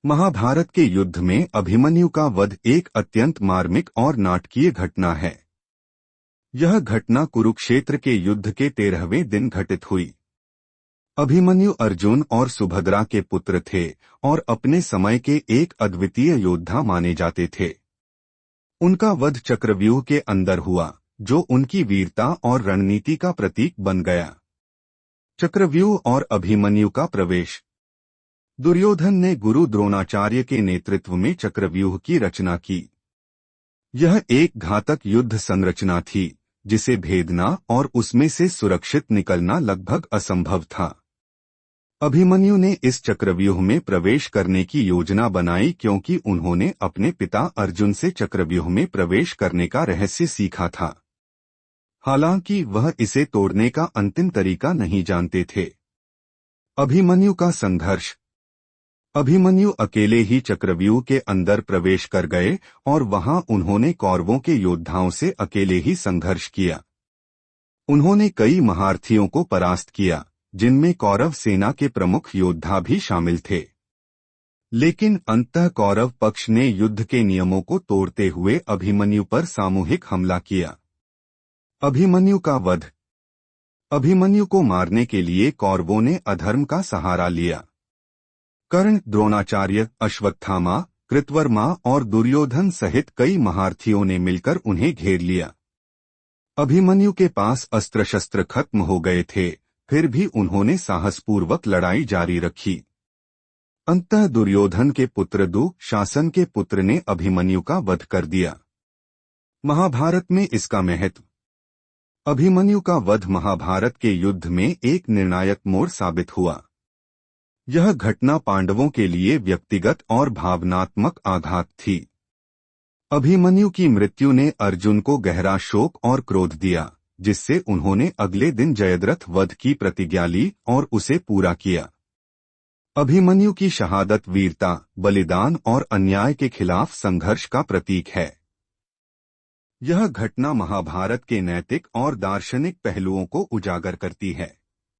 महाभारत के युद्ध में अभिमन्यु का वध एक अत्यंत मार्मिक और नाटकीय घटना है। यह घटना कुरुक्षेत्र के युद्ध के 13वें दिन घटित हुई। अभिमन्यु अर्जुन और सुभद्रा के पुत्र थे और अपने समय के एक अद्वितीय योद्धा माने जाते थे। उनका वध चक्रव्यूह के अंदर हुआ, जो उनकी वीरता और रणनीति का प्रतीक बन गया। चक्रव्यूह और अभिमन्यु का प्रवेश। दुर्योधन ने गुरु द्रोणाचार्य के नेतृत्व में चक्रव्यूह की रचना की। यह एक घातक युद्ध संरचना थी, जिसे भेदना और उसमें से सुरक्षित निकलना लगभग असंभव था। अभिमन्यु ने इस चक्रव्यूह में प्रवेश करने की योजना बनाई क्योंकि उन्होंने अपने पिता अर्जुन से चक्रव्यूह में प्रवेश करने का रहस्य सीखा था। हालांकि वह इसे तोड़ने का अंतिम तरीका नहीं जानते थे। अभिमन्यु का संघर्ष। अभिमन्यु अकेले ही चक्रव्यूह के अंदर प्रवेश कर गए और वहां उन्होंने कौरवों के योद्धाओं से अकेले ही संघर्ष किया। उन्होंने कई महारथियों को परास्त किया, जिनमें कौरव सेना के प्रमुख योद्धा भी शामिल थे। लेकिन अंततः कौरव पक्ष ने युद्ध के नियमों को तोड़ते हुए अभिमन्यु पर सामूहिक हमला किया। अभिमन्यु का वध। अभिमन्यु को मारने के लिए कौरवों ने अधर्म का सहारा लिया। कर्ण, द्रोणाचार्य, अश्वत्थामा, कृतवर्मा और दुर्योधन सहित कई महारथियों ने मिलकर उन्हें घेर लिया। अभिमन्यु के पास अस्त्र शस्त्र खत्म हो गए थे, फिर भी उन्होंने साहसपूर्वक लड़ाई जारी रखी। अंततः दुर्योधन के पुत्र दुःशासन के पुत्र ने अभिमन्यु का वध कर दिया। महाभारत में इसका महत्व। अभिमन्यु का वध महाभारत के युद्ध में एक निर्णायक मोड़ साबित हुआ। यह घटना पांडवों के लिए व्यक्तिगत और भावनात्मक आघात थी। अभिमन्यु की मृत्यु ने अर्जुन को गहरा शोक और क्रोध दिया, जिससे उन्होंने अगले दिन जयद्रथ वध की प्रतिज्ञा ली और उसे पूरा किया। अभिमन्यु की शहादत वीरता, बलिदान और अन्याय के खिलाफ संघर्ष का प्रतीक है। यह घटना महाभारत के नैतिक और दार्शनिक पहलुओं को उजागर करती है।